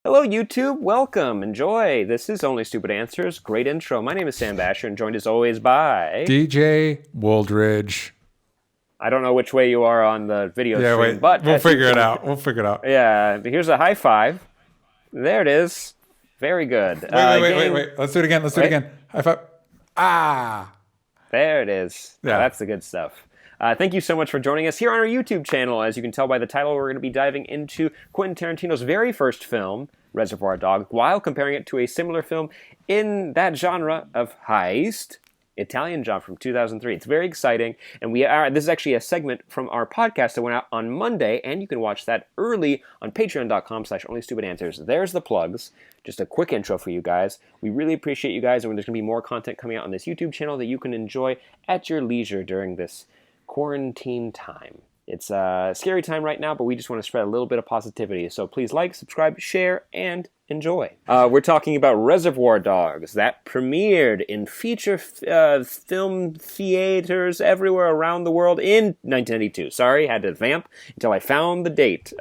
Hello, YouTube. Welcome. Enjoy. This is Only Stupid Answers. Great intro. My name is Sam Bashor, and joined as always by DJ Wooldridge. I don't know which way you are on the video stream, Wait, but we'll figure it out. We'll figure it out. Yeah, here's a high five. There it is. Very good. Wait. Let's do it again. High five. Ah. There it is. Yeah. That's the good stuff. Thank you so much for joining us here on our YouTube channel. As you can tell by the title, we're going to be diving into Quentin Tarantino's very first film, Reservoir Dogs, while comparing it to a similar film in that genre of heist, Italian genre from 2003. It's very exciting, and this is actually a segment from our podcast that went out on Monday, and you can watch that early on patreon.com/onlystupidanswers. There's the plugs. Just a quick intro for you guys. We really appreciate you guys, and there's going to be more content coming out on this YouTube channel that you can enjoy at your leisure during this quarantine time. It's a scary time right now, but we just want to spread a little bit of positivity. So please like, subscribe, share, and enjoy. We're talking about Reservoir Dogs. That premiered in feature film theaters everywhere around the world in 1992. Sorry, had to vamp until I found the date.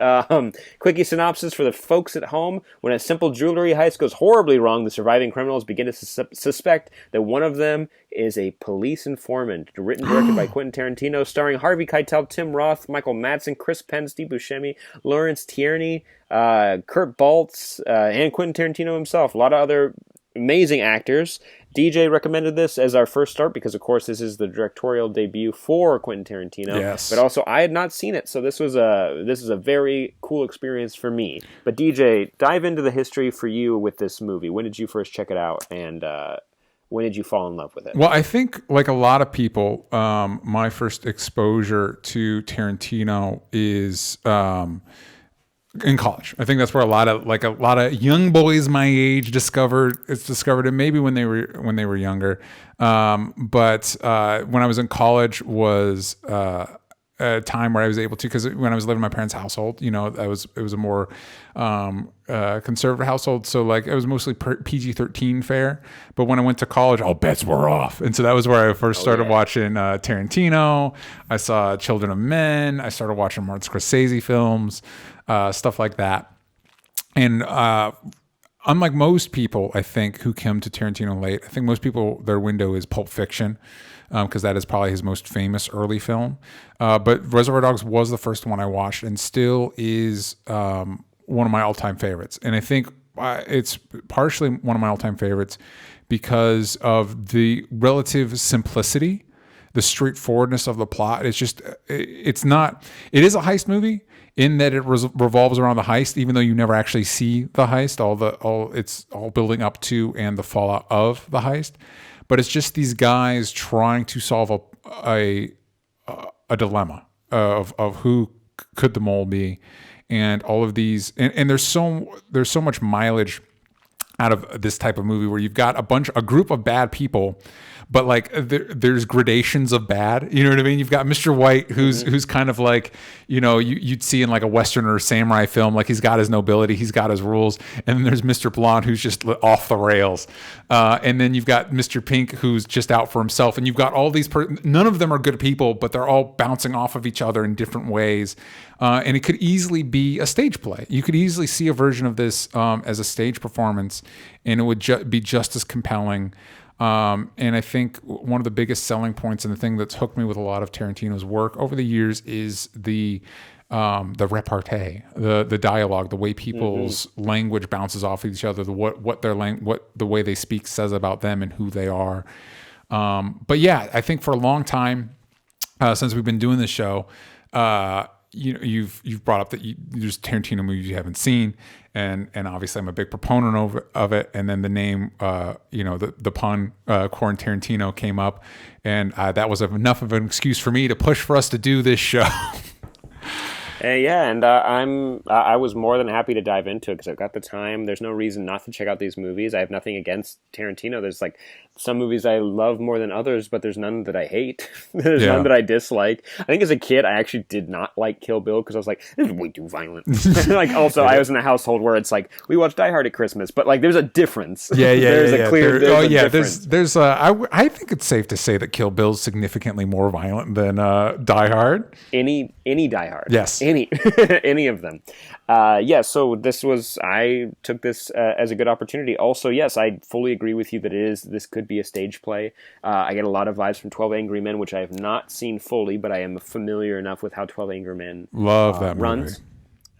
Quickie synopsis for the folks at home. When a simple jewelry heist goes horribly wrong, the surviving criminals begin to suspect that one of them is a police informant. Written and directed by Quentin Tarantino, starring Harvey Keitel, Tim Roth, Michael Madsen, Chris Penn, Steve Buscemi, Lawrence Tierney, Kurt Baltz, and Quentin Tarantino himself. A lot of other amazing actors. DJ recommended this as our first start because, of course, this is the directorial debut for Quentin Tarantino. Yes. But also, I had not seen it, so this is a very cool experience for me. But DJ, dive into the history for you with this movie. When did you first check it out, and when did you fall in love with it? Well, I think, like a lot of people, my first exposure to Tarantino is in college. I think that's where a lot of young boys my age discovered it, maybe when they were younger. But when I was in college was a time where I was able to, because when I was living in my parents' household, it was a more conservative household, so like it was mostly PG-13 fare. But when I went to college, all bets were off, and so that was where I first started watching Tarantino. I saw Children of Men. I started watching Martin Scorsese films, stuff like that. And unlike most people, I think, who come to Tarantino late, I think most people, their window is Pulp Fiction, because that is probably his most famous early film. But Reservoir Dogs was the first one I watched, and still is one of my all-time favorites. And I think it's partially one of my all-time favorites because of the relative simplicity, the straightforwardness of the plot. It is a heist movie in that it revolves around the heist, even though you never actually see the heist. It's all building up to and the fallout of the heist. But it's just these guys trying to solve a dilemma of who could the mole be, and all of these. And there's so much mileage out of this type of movie where you've got a group of bad people, but like there's gradations of bad. You know what I mean? You've got Mr. White, who's kind of like, you'd see in like a Western or samurai film, like he's got his nobility, he's got his rules. And then there's Mr. Blonde, who's just off the rails. And then you've got Mr. Pink, who's just out for himself. And you've got all these, none of them are good people, but they're all bouncing off of each other in different ways. And it could easily be a stage play. You could easily see a version of this as a stage performance, and it would be just as compelling. And I think one of the biggest selling points and the thing that's hooked me with a lot of Tarantino's work over the years is the repartee, the dialogue, the way people's language bounces off of each other, what the way they speak says about them and who they are. But yeah, I think for a long time, since we've been doing this show, you've brought up that there's Tarantino movies you haven't seen, and obviously I'm a big proponent of it. And then the name, the pun, QuaranTarantino came up, and that was enough of an excuse for me to push for us to do this show. Yeah, and I was more than happy to dive into it because I've got the time. There's no reason not to check out these movies. I have nothing against Tarantino. There's like some movies I love more than others, but there's none that I hate. There's none that I dislike. I think as a kid, I actually did not like Kill Bill because I was like, this is way too violent. Like, also, I was in a household where it's like, we watch Die Hard at Christmas, but like, there's a difference. There's a clear difference. I think it's safe to say that Kill Bill is significantly more violent than Die Hard. Any Die Hard. Yes. any any of them. So I took this as a good opportunity. Also, yes, I fully agree with you that this could be a stage play. I get a lot of vibes from 12 Angry Men, which I have not seen fully, but I am familiar enough with how 12 Angry Men love that runs.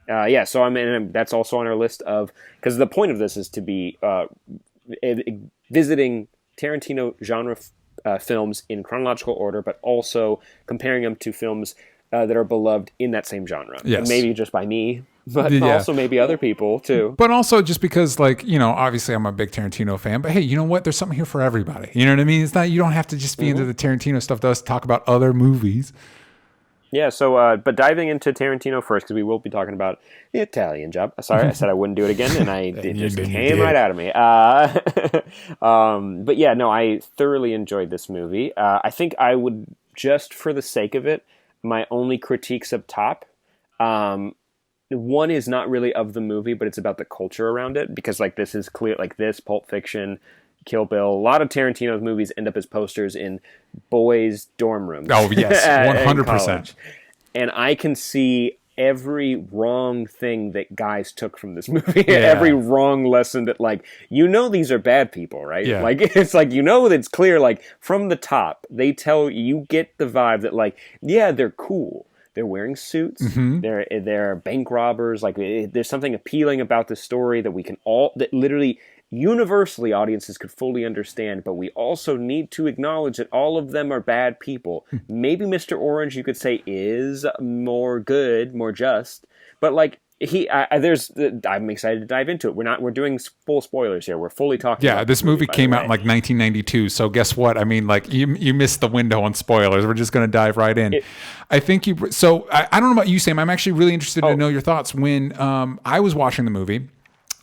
movie. So that's also on our list of, because the point of this is to be visiting Tarantino genre films in chronological order, but also comparing them to films that are beloved in that same genre. Yes. And maybe just by me, but also maybe other people too. But also just because, like, you know, obviously I'm a big Tarantino fan, but hey, you know what? There's something here for everybody. You know what I mean? It's not, you don't have to just be into the Tarantino stuff. Let's talk about other movies. Yeah, so, but diving into Tarantino first, because we will be talking about the Italian Job. Sorry, I said I wouldn't do it again, and it just came right out of me. But yeah, no, I thoroughly enjoyed this movie. I think I would, just for the sake of it, my only critiques up top, one is not really of the movie, but it's about the culture around it, because like this is clear, like this, Pulp Fiction, Kill Bill, a lot of Tarantino's movies end up as posters in boys' dorm rooms. Oh, yes, 100%. And I can see every wrong thing that guys took from this movie. Every wrong lesson that, like, you know these are bad people, right? Yeah. Like, it's like, you know, it's clear, like, from the top, they tell you, get the vibe that, like, yeah, they're cool. They're wearing suits. They're bank robbers. Like, there's something appealing about this story that we can all, that literally universally audiences could fully understand, but we also need to acknowledge that all of them are bad people. Maybe Mr. Orange, you could say, is more good, more just, but like I'm excited to dive into it. We're doing full spoilers here. We're fully talking. Yeah, this movie came out in like 1992. So guess what? I mean, like you missed the window on spoilers. We're just going to dive right in. I think you. So I don't know about you, Sam. I'm actually really interested to know your thoughts. When I was watching the movie,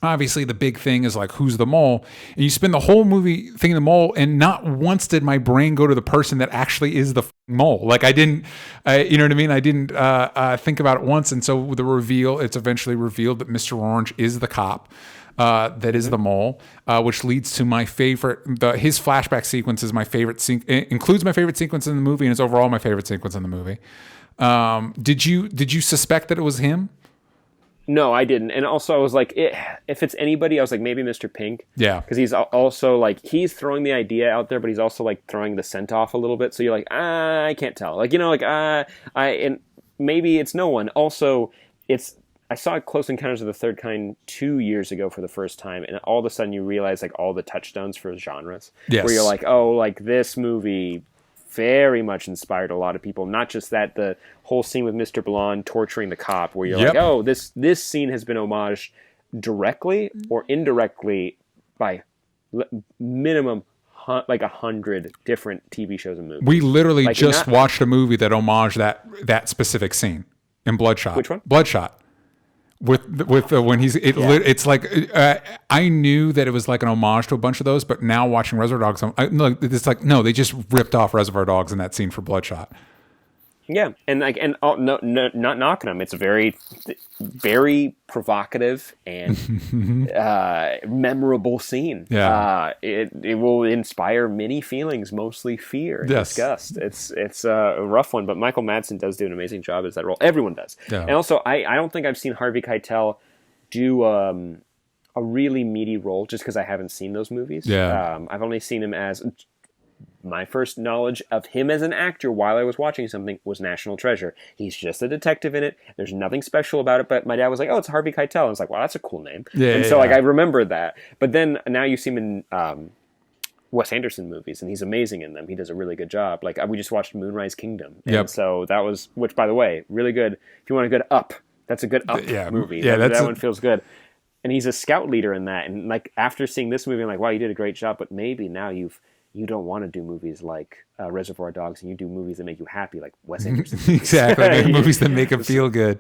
obviously the big thing is like, who's the mole? And you spend the whole movie thinking the mole, and not once did my brain go to the person that actually is the mole. Like I didn't, you know what I mean? I didn't think about it once. And so the reveal, it's eventually revealed that Mr. Orange is the cop that is the mole, which leads to my favorite, his flashback sequence is my favorite, includes my favorite sequence in the movie, and is overall my favorite sequence in the movie. Did you suspect that it was him? No, I didn't. And also I was like, if it's anybody, I was like, maybe Mr. Pink. Yeah. Because he's also like, he's throwing the idea out there, but he's also like throwing the scent off a little bit. So you're like, I can't tell. Like, you know, like, and maybe it's no one. Also, I saw Close Encounters of the Third Kind 2 years ago for the first time. And all of a sudden you realize like all the touchstones for genres. Yes. Where you're like, oh, like this movie very much inspired a lot of people. Not just that, the whole scene with Mr. Blonde torturing the cop, where you're like, oh, this scene has been homaged directly or indirectly by minimum like 100 different TV shows and movies. We literally like, just watched a movie that homaged that specific scene in Bloodshot. Which one? Bloodshot. With when it's like I knew that it was like an homage to a bunch of those, but now watching Reservoir Dogs, it's like no, they just ripped off Reservoir Dogs in that scene for Bloodshot. Yeah, and like, and no, not knocking them. It's a very, very provocative and memorable scene. Yeah, it will inspire many feelings, mostly fear and disgust. It's a rough one, but Michael Madsen does do an amazing job as that role. Everyone does, and also I don't think I've seen Harvey Keitel do a really meaty role just because I haven't seen those movies. Yeah, I've only seen him as. My first knowledge of him as an actor while I was watching something was National Treasure. He's just a detective in it. There's nothing special about it, but my dad was like, oh, it's Harvey Keitel. I was like, wow, that's a cool name. Like, I remembered that. But then now you see him in Wes Anderson movies, and he's amazing in them. He does a really good job. Like, we just watched Moonrise Kingdom. And so that was, which, by the way, really good. If you want a good Up, that's a good Up movie. Yeah, that one feels good. And he's a scout leader in that. And, like, after seeing this movie, I'm like, wow, you did a great job, but maybe now you don't want to do movies like Reservoir Dogs, and you do movies that make you happy, like Wes Anderson. Exactly, movies that make them feel good.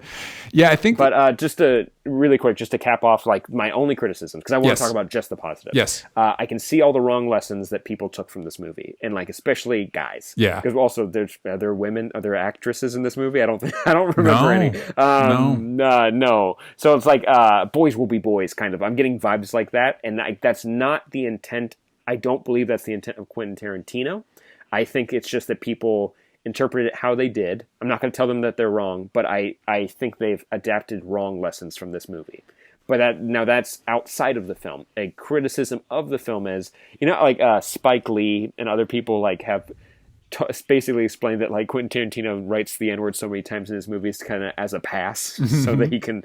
Yeah, I think. But just to really quick, just to cap off like my only criticism, because I want to talk about just the positive. Yes, I can see all the wrong lessons that people took from this movie, and like especially guys. Yeah, because also are there women, are there actresses in this movie? I don't remember any. No. So it's like boys will be boys, kind of. I'm getting vibes like that, and that's not the intent. I don't believe that's the intent of Quentin Tarantino. I think it's just that people interpreted it how they did. I'm not going to tell them that they're wrong, but I think they've adapted wrong lessons from this movie. But that's outside of the film. A criticism of the film is, like Spike Lee and other people like have basically explained that like Quentin Tarantino writes the N-word so many times in his movies kind of as a pass, so that he can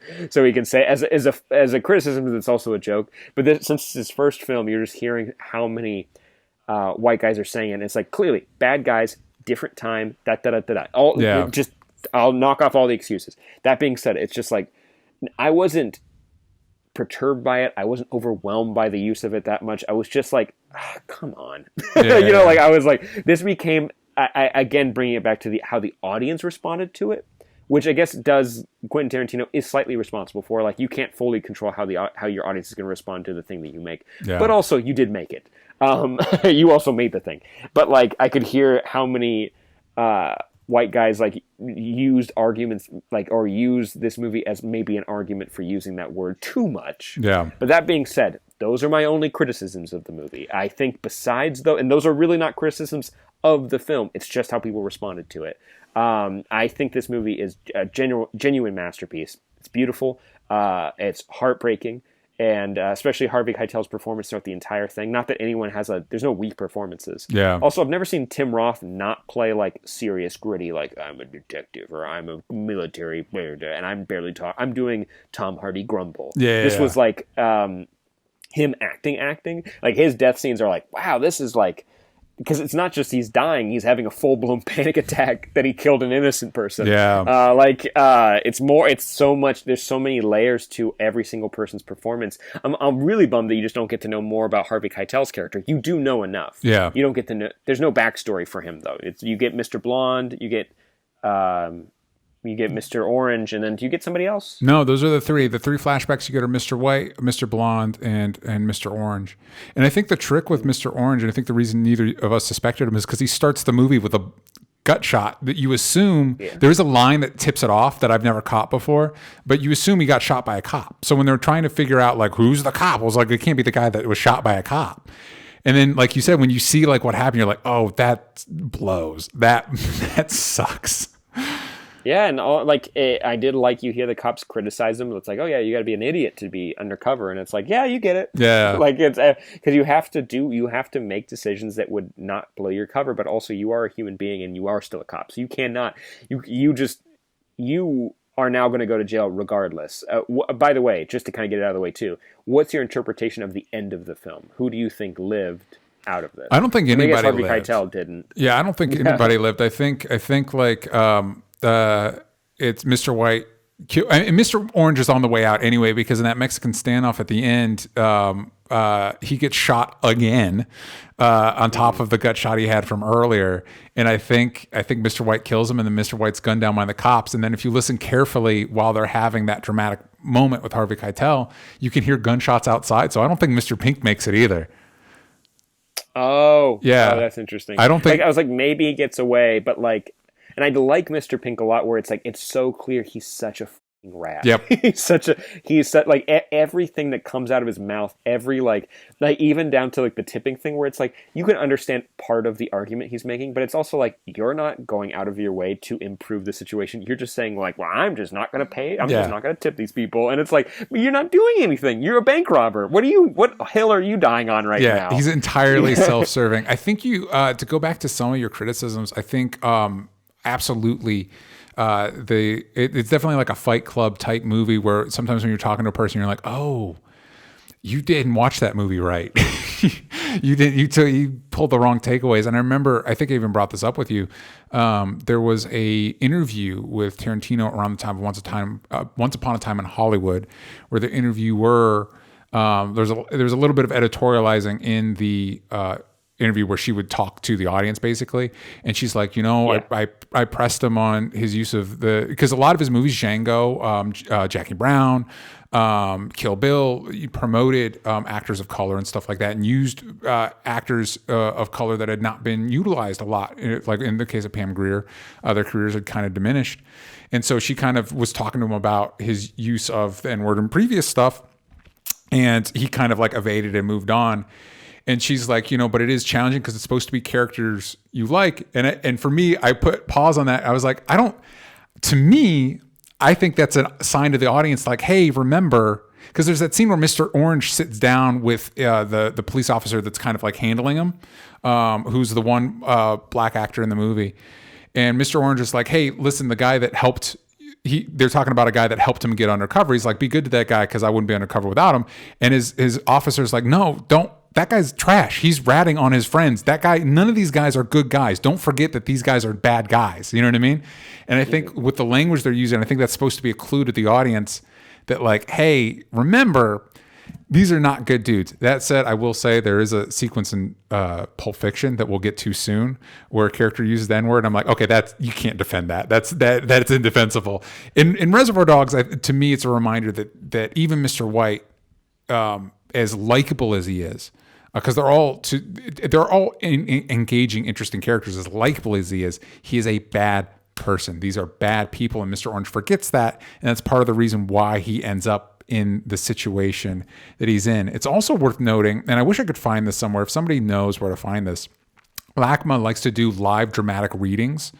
say as a criticism that's also a joke. But since it's his first film, you're just hearing how many white guys are saying it. And it's like clearly bad guys, different time, I'll knock off all the excuses. That being said, it's just like I wasn't perturbed by it. I wasn't overwhelmed by the use of it that much. I was just like, come on. Yeah. Like I was like, this became, I again, bringing it back to how the audience responded to it, which I guess Quentin Tarantino is slightly responsible for. Like you can't fully control how your audience is going to respond to the thing that you make. Yeah. But also you did make it. You also made the thing. But like I could hear how many white guys like used arguments or used this movie as maybe an argument for using that word too much. Yeah. But that being said, those are my only criticisms of the movie. I think besides and those are really not criticisms of the film. It's just how people responded to it. I think this movie is a genuine masterpiece. It's beautiful. It's heartbreaking. And especially Harvey Keitel's performance throughout the entire thing. Not that anyone there's no weak performances. Yeah. Also, I've never seen Tim Roth not play like serious, gritty, like I'm a detective or I'm a military, and I'm barely I'm doing Tom Hardy grumble. Yeah. This was like him acting. Like his death scenes are like, wow, this is like, because it's not just he's dying, he's having a full-blown panic attack that he killed an innocent person. Yeah. It's so much, there's so many layers to every single person's performance. I'm really bummed that you just don't get to know more about Harvey Keitel's character. You do know enough. Yeah. You don't get to know, there's no backstory for him, though. You get Mr. Blonde, you get Mr. Orange, and then do you get somebody else? No, those are the three. The three flashbacks you get are Mr. White, Mr. Blonde, and Mr. Orange. And I think the trick with Mr. Orange, and I think the reason neither of us suspected him, is because he starts the movie with a gut shot that you assume there is a line that tips it off that I've never caught before, but you assume he got shot by a cop. So when they're trying to figure out like who's the cop, I was like, it can't be the guy that was shot by a cop. And then, like you said, when you see like what happened, you're like, oh, that blows. That sucks. Yeah, and I did like you hear the cops criticize him. It's like, oh yeah, you got to be an idiot to be undercover, and it's like, yeah, you get it. Yeah, like it's because you have to make decisions that would not blow your cover, but also you are a human being and you are still a cop, so you cannot. You are now going to go to jail regardless. By the way, just to kind of get it out of the way too, what's your interpretation of the end of the film? Who do you think lived out of this? I don't think anybody lived. Harvey Keitel didn't. Yeah, I don't think anybody lived. I think like. It's Mr. White. And Mr. Orange is on the way out anyway, because in that Mexican standoff at the end, he gets shot again on top of the gut shot he had from earlier. And I think Mr. White kills him, and then Mr. White's gunned down by the cops. And then if you listen carefully while they're having that dramatic moment with Harvey Keitel, you can hear gunshots outside. So I don't think Mr. Pink makes it either. Oh, yeah, that's interesting. I don't think I was like, maybe he gets away, but like. And I like Mr. Pink a lot, where it's like it's so clear he's such a fucking rat. Yep. he's like everything that comes out of his mouth, every like even down to like the tipping thing, where it's like you can understand part of the argument he's making, but it's also like you're not going out of your way to improve the situation. You're just saying like, well, I'm just not going to pay. I'm just not going to tip these people, and it's like you're not doing anything. You're a bank robber. What hill are you dying on right now? Yeah, he's entirely self-serving. I think you to go back to some of your criticisms. I think. Absolutely. It's definitely like a Fight Club type movie where sometimes when you're talking to a person, you're like, oh, you didn't watch that movie right. You pulled the wrong takeaways. And I remember, I think I even brought this up with you. There was a interview with Tarantino around the time of Once Upon a Time in Hollywood, where the interviewer, there's a little bit of editorializing in the, interview where she would talk to the audience basically, and she's like, I pressed him on his use of because a lot of his movies, Django, Jackie Brown, Kill Bill, he promoted actors of color and stuff like that, and used actors of color that had not been utilized a lot. Like in the case of Pam Grier, their careers had kind of diminished, and so she kind of was talking to him about his use of the N-word in previous stuff, and he kind of like evaded and moved on. And she's like, but it is challenging because it's supposed to be characters you like. And for me, I put pause on that. I was like, to me, I think that's a sign to the audience like, hey, remember, because there's that scene where Mr. Orange sits down with the police officer that's kind of like handling him, who's the one black actor in the movie. And Mr. Orange is like, hey, listen, the guy that helped, they're talking about a guy that helped him get undercover. He's like, be good to that guy because I wouldn't be undercover without him. And his officer's like, no, don't. That guy's trash. He's ratting on his friends. That guy, none of these guys are good guys. Don't forget that these guys are bad guys. You know what I mean? And I think with the language they're using, I think that's supposed to be a clue to the audience that like, hey, remember, these are not good dudes. That said, I will say there is a sequence in Pulp Fiction that we'll get to soon where a character uses the N-word. I'm like, okay, you can't defend that. That's indefensible. In Reservoir Dogs, to me, it's a reminder that even Mr. White, as likable as he is, because they're all engaging, interesting characters. As likable as he is a bad person. These are bad people, and Mr. Orange forgets that, and that's part of the reason why he ends up in the situation that he's in. It's also worth noting, and I wish I could find this somewhere. If somebody knows where to find this, LACMA likes to do live dramatic readings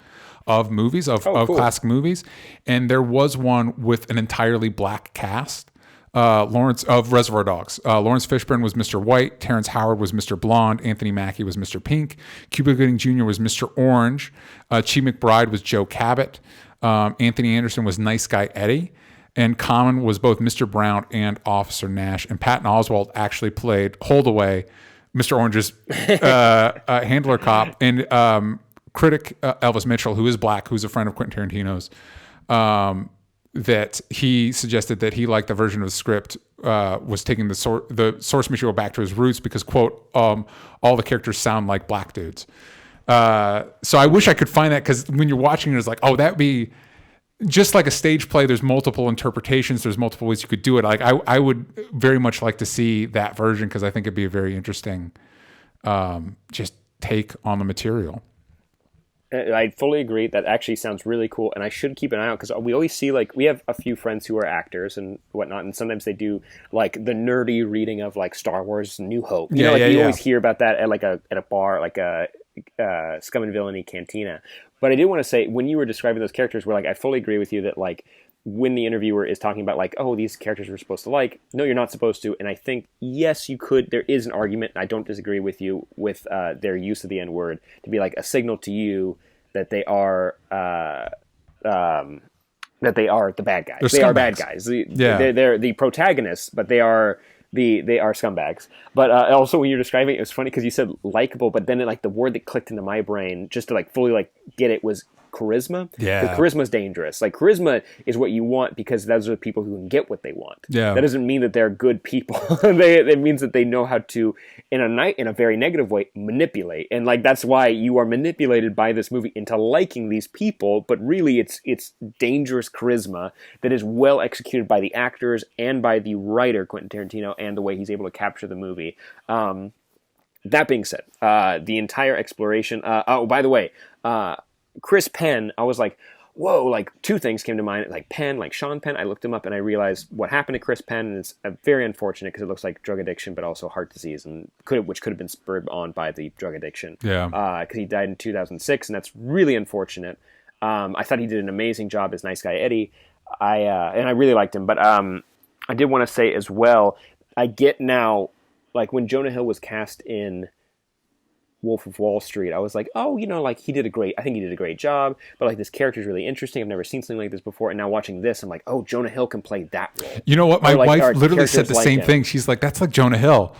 of movies, of classic movies, and there was one with an entirely black cast. Lawrence of Reservoir Dogs. Lawrence Fishburne was Mr. White. Terrence Howard was Mr. Blonde. Anthony Mackie was Mr. Pink. Cuba Gooding Jr. was Mr. Orange. Chi McBride was Joe Cabot. Anthony Anderson was Nice Guy Eddie. And Common was both Mr. Brown and Officer Nash. And Patton Oswalt actually played Holdaway, Mr. Orange's handler cop. And critic Elvis Mitchell, who is black, who's a friend of Quentin Tarantino's, that he suggested that he liked the version of the script was taking the source material back to his roots because, quote, all the characters sound like black dudes. So I wish I could find that because when you're watching it, it's like, oh, that'd be just like a stage play. There's multiple interpretations. There's multiple ways you could do it. Like I would very much like to see that version because I think it'd be a very interesting just take on the material. I fully agree. That actually sounds really cool, and I should keep an eye out because we always see we have a few friends who are actors and whatnot, and sometimes they do like the nerdy reading of like Star Wars: New Hope. You always hear about that at a bar, like a Scum and Villainy cantina. But I did want to say when you were describing those characters, I fully agree with you that when the interviewer is talking about oh, these characters we're supposed to like, no, you're not supposed to. And I think, yes, you could. There is an argument. I don't disagree with you with their use of the N-word to be a signal to you that they are the bad guys. They are bad guys. They're the protagonists, but they are scumbags. But also when you're describing it, it was funny because you said likable, but then the word that clicked into my brain just to fully get it was charisma. Yeah. Charisma is dangerous. Charisma is what you want because those are the people who can get what they want. Yeah. That doesn't mean that they're good people. It means that they know how to, in a very negative way, manipulate. And that's why you are manipulated by this movie into liking these people. But really, it's dangerous charisma that is well executed by the actors and by the writer Quentin Tarantino and the way he's able to capture the movie. That being said, the entire exploration. By the way. Chris Penn, I was like, whoa, two things came to mind. Penn, Sean Penn. I looked him up and I realized what happened to Chris Penn, and it's very unfortunate because it looks like drug addiction, but also heart disease, and which could have been spurred on by the drug addiction. Yeah. Because he died in 2006, and that's really unfortunate. I thought he did an amazing job as Nice Guy Eddie. And I really liked him, but I did want to say as well, I get now, when Jonah Hill was cast in Wolf of Wall Street, I was like, oh, I think he did a great job, but this character is really interesting. I've never seen something like this before, and now watching this, I'm like, oh, Jonah Hill can play that role. You know what? My wife literally said the same thing. She's like, that's like Jonah Hill.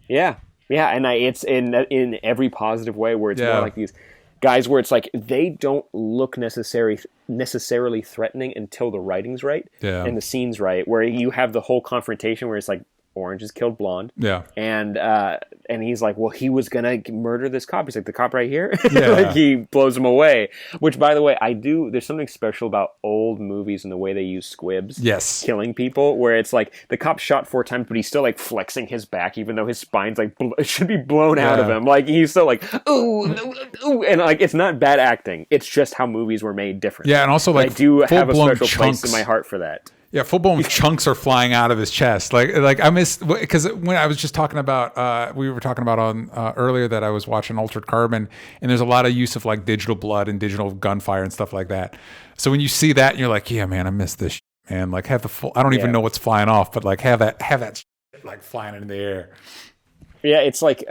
Yeah, and it's in every positive way where it's more like these guys where it's they don't look necessarily threatening until the writing's right and the scene's right, where you have the whole confrontation where it's Orange has killed Blonde. Yeah. And he's like, well, he was going to murder this cop. He's like, the cop right here? Yeah. He blows him away. Which, by the way, there's something special about old movies and the way they use squibs. Yes. Killing people, where it's the cop shot 4 times, but he's still flexing his back, even though his spine's it should be blown out of him. He's still ooh. And it's not bad acting. It's just how movies were made different. Yeah, and also I do have a special place in my heart for that. Yeah, full blown chunks are flying out of his chest. Like I missed, because when I was just talking about, we were talking about on earlier that I was watching Altered Carbon, and there's a lot of use of like digital blood and digital gunfire and stuff like that. So when you see that, you're like, yeah, man, I missed this, man. Like have the full. I don't even know what's flying off, but like have that like flying in the air. Yeah, it's like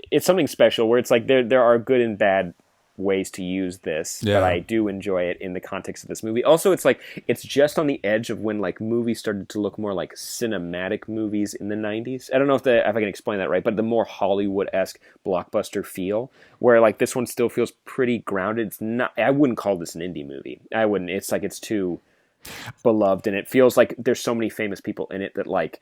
it's something special where it's like there are good and bad ways to use this, but I do enjoy it in the context of this movie. Also, it's like it's just on the edge of when like movies started to look more like cinematic movies in the 90s. I don't know if I can explain that right, but the more Hollywood-esque blockbuster feel, where like this one still feels pretty grounded. It's not. I wouldn't call this an indie movie. I wouldn't. It's like it's too beloved, and it feels like there's so many famous people in it that like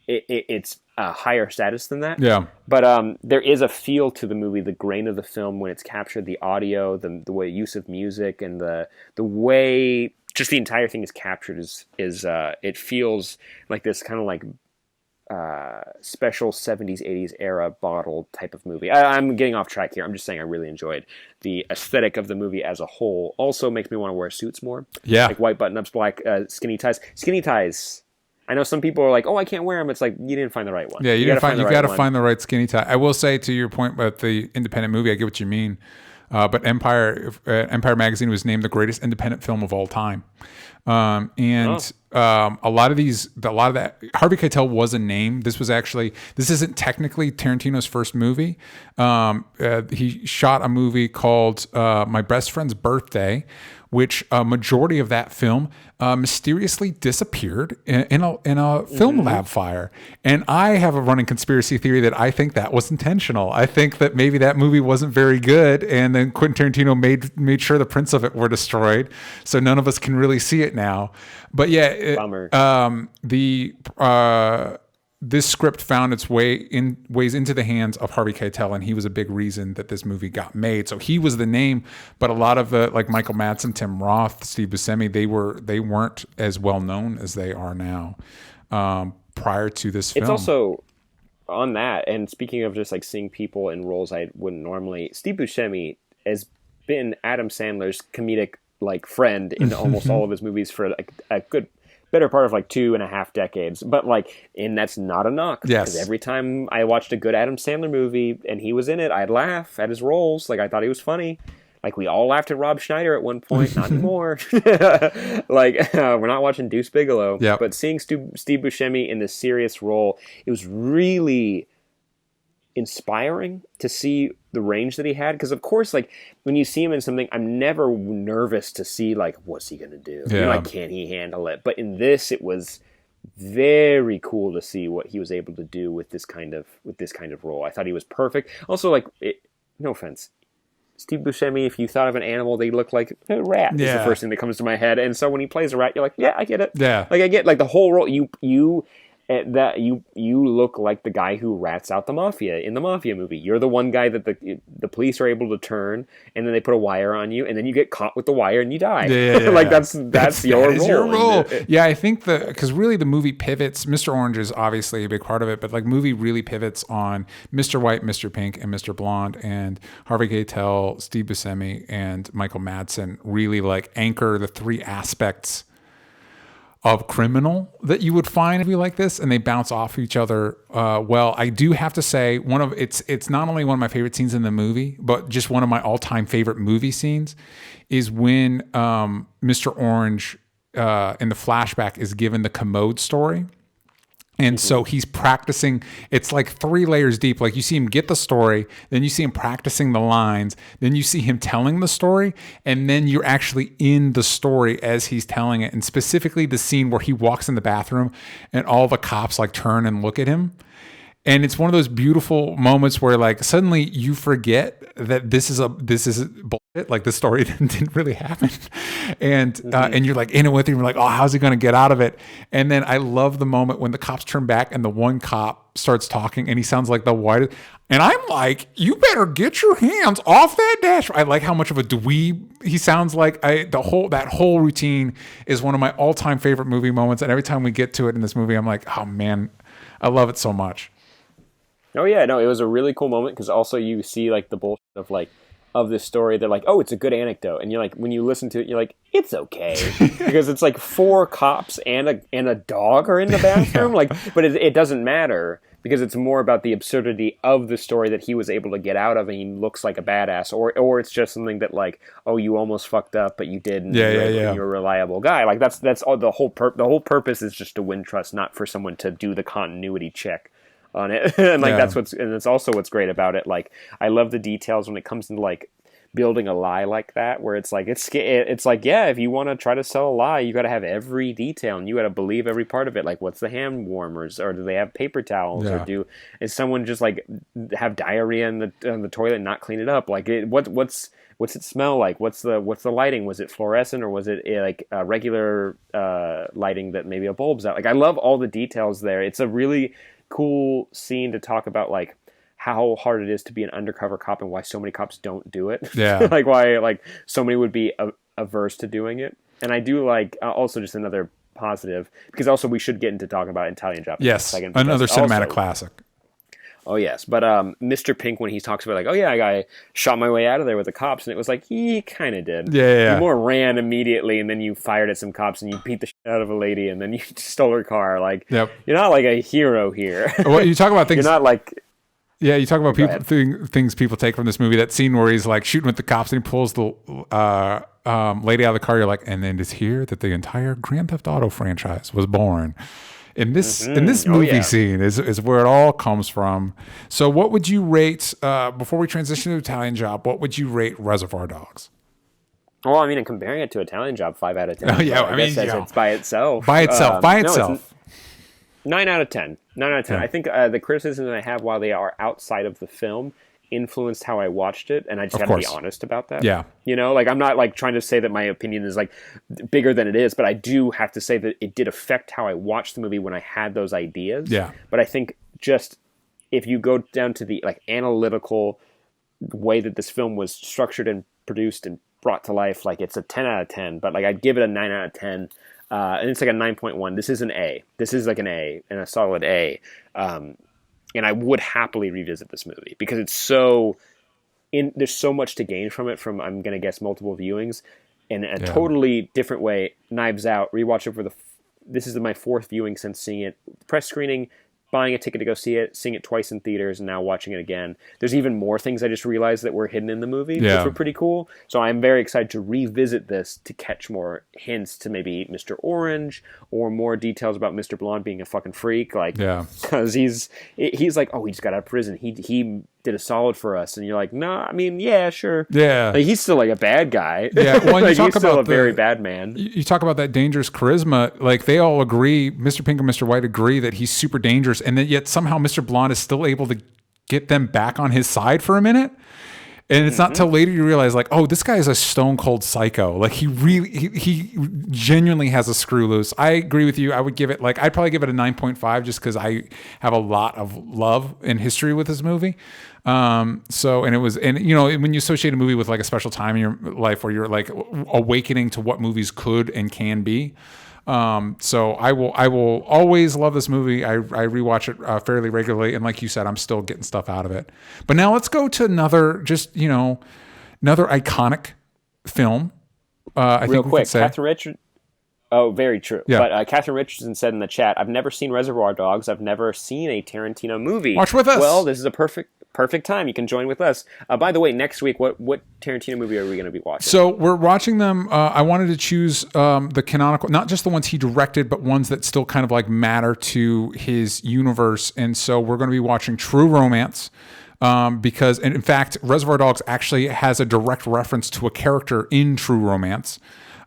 it's a higher status than that. Yeah. But there is a feel to the movie, the grain of the film when it's captured, the audio, the way use of music, and the way just the entire thing is captured is it feels like this kind of like special 70s 80s era bottle type of movie. I'm getting off track here. I'm just saying I really enjoyed the aesthetic of the movie as a whole. Also makes me want to wear suits more. Yeah. Like white button-ups, black skinny ties. Skinny ties, I know some people are like, "Oh, I can't wear them." It's like you didn't find the right one. Yeah, you got to find the right skinny tie. I will say, to your point about the independent movie, I get what you mean. But Empire Magazine was named the greatest independent film of all time, a lot of that Harvey Keitel was a name. This isn't technically Tarantino's first movie. He shot a movie called My Best Friend's Birthday, which a majority of that film mysteriously disappeared in a film lab fire. And I have a running conspiracy theory that I think that was intentional. I think that maybe that movie wasn't very good, and then Quentin Tarantino made sure the prints of it were destroyed, so none of us can really see it now. But yeah, bummer. This script found its ways into the hands of Harvey Keitel, and he was a big reason that this movie got made. So he was the name, but a lot of like Michael Madsen, Tim Roth, Steve Buscemi, they weren't as well known as they are now prior to this film. It's also on that, and speaking of just like seeing people in roles I wouldn't normally, Steve Buscemi has been Adam Sandler's comedic like friend in almost all of his movies for like a good better part of like 2.5 decades, but like, and that's not a knock. Yes. Because every time I watched a good Adam Sandler movie and he was in it, I'd laugh at his roles. Like I thought he was funny. Like we all laughed at Rob Schneider at one point, not anymore. Like we're not watching Deuce Bigalow. Yep. But seeing Steve Buscemi in this serious role, it was really inspiring to see the range that he had, because of course like when you see him in something, I'm never nervous to see like what's he gonna do. Yeah. Like can he handle it? But in this, it was very cool to see what he was able to do with this kind of role. I thought he was perfect. Also, like no offense, Steve Buscemi, if you thought of an animal, they look like a rat. Is the first thing that comes to my head. And so when he plays a rat, you're like, yeah, I get it. Yeah, like I get like the whole role. That you look like the guy who rats out the mafia in the mafia movie. You're the one guy that the police are able to turn, and then they put a wire on you, and then you get caught with the wire and you die. Yeah. Like that's your role. Your role. Yeah, I think because really the movie pivots. Mr. Orange is obviously a big part of it, but like movie really pivots on Mr. White, Mr. Pink, and Mr. Blonde, and Harvey Keitel, Steve Buscemi, and Michael Madsen really like anchor the three aspects of criminal that you would find in a movie like this, and they bounce off each other. Well, I do have to say it's not only one of my favorite scenes in the movie, but just one of my all-time favorite movie scenes is when Mr. Orange in the flashback is given the commode story. And so he's practicing. It's like 3 layers deep. Like you see him get the story, then you see him practicing the lines, then you see him telling the story, and then you're actually in the story as he's telling it. And specifically the scene where he walks in the bathroom and all the cops like turn and look at him. And it's one of those beautiful moments where like suddenly you forget that this is bullshit. Like the story didn't really happen. And and you're like in it with him. You're like, oh, how's he going to get out of it? And then I love the moment when the cops turn back and the one cop starts talking and he sounds like the whitest. And I'm like, you better get your hands off that dash. I like how much of a dweeb he sounds like. That whole routine is one of my all-time favorite movie moments. And every time we get to it in this movie, I'm like, oh man, I love it so much. Oh yeah, no, it was a really cool moment because also you see like the bullshit of like, of this story, they're like, oh, it's a good anecdote, and you're like, when you listen to it, you're like, it's okay, because it's like 4 cops and a dog are in the bathroom, like, but it doesn't matter, because it's more about the absurdity of the story that he was able to get out of, and he looks like a badass, or it's just something that like, oh, you almost fucked up, but you didn't. You're a reliable guy. Like that's all. The whole purpose is just to win trust, not for someone to do the continuity check on it. And like that's also what's great about it. Like I love the details when it comes to like building a lie like that, where it's like it's like, yeah, if you want to try to sell a lie, you got to have every detail and you got to believe every part of it. Like, what's the hand warmers, or do they have paper towels, or is someone just like have diarrhea in the toilet and not clean it up? Like, what's it smell like? What's the lighting? Was it fluorescent, or was it like regular lighting that maybe a bulb's out? Like, I love all the details there. It's a really cool scene to talk about, like how hard it is to be an undercover cop and why so many cops don't do it. Yeah. Like why like so many would be averse to doing it. And I do like also just another positive, because also we should get into talking about Italian Job. Yes, in a second, another cinematic classic. Oh yes, but Mr. Pink, when he talks about like, oh yeah, I shot my way out of there with the cops, and it was like, he kind of did. Yeah. You more ran immediately, and then you fired at some cops, and you beat the shit out of a lady, and then you stole her car. Like, you're not like a hero here. Well, you talk about things. You're not like. Yeah, you talk about things people take from this movie. That scene where he's like shooting with the cops and he pulls the lady out of the car. You're like, and then it's here that the entire Grand Theft Auto franchise was born. In this movie scene is where it all comes from. So, what would you rate before we transition to Italian Job? What would you rate Reservoir Dogs? Well, I mean, comparing it to Italian Job, 5 out of 10. Oh, yeah, I mean, it's by itself. By itself. 9 out of 10. 9 out of 10. Yeah. I think the criticism that I have while they are outside of the film influenced how I watched it, and I just got to be honest about that. Yeah. You know, like I'm not like trying to say that my opinion is like bigger than it is, but I do have to say that it did affect how I watched the movie when I had those ideas. Yeah. But I think just if you go down to the like analytical way that this film was structured and produced and brought to life, like it's a 10 out of 10, but like I'd give it a 9 out of 10. And it's like a 9.1. This is an A. This is like an A and a solid A. And I would happily revisit this movie because it's there's so much to gain from it, from, I'm going to guess, multiple viewings in a totally different way. Knives Out, rewatch it this is my 4th viewing since seeing it. Press screening, buying a ticket to go see it, seeing it twice in theaters, and now watching it again. There's even more things I just realized that were hidden in the movie, which were pretty cool. So I'm very excited to revisit this to catch more hints to maybe Mr. Orange or more details about Mr. Blonde being a fucking freak. Like, because he's like, oh, he just got out of prison. He did a solid for us, and you're like, no, I mean, yeah, sure, like, he's still like a bad guy. Yeah, well, like, he's still a very bad man. You talk about that dangerous charisma. Like, they all agree, Mr. Pink and Mr. White agree that he's super dangerous, and that yet somehow Mr. Blonde is still able to get them back on his side for a minute. And it's not till later you realize, like, oh, this guy is a stone cold psycho. Like, he genuinely has a screw loose. I agree with you. I would give it, like, I'd probably give it a 9.5 just because I have a lot of love and history with this movie. And you know, when you associate a movie with like a special time in your life where you're like awakening to what movies could and can be. So I will always love this movie. I rewatch it fairly regularly, and like you said, I'm still getting stuff out of it. But now let's go to another iconic film. I Real think quick, Catherine Richardson. Oh, very true. Yeah. But Catherine Richardson said in the chat, "I've never seen Reservoir Dogs. I've never seen a Tarantino movie. Watch with us." Well, this is a perfect time. You can join with us. By the way, next week, what Tarantino movie are we going to be watching? So we're watching them. I wanted to choose the canonical, not just the ones he directed, but ones that still kind of like matter to his universe. And so we're going to be watching True Romance. Because, and in fact, Reservoir Dogs actually has a direct reference to a character in True Romance.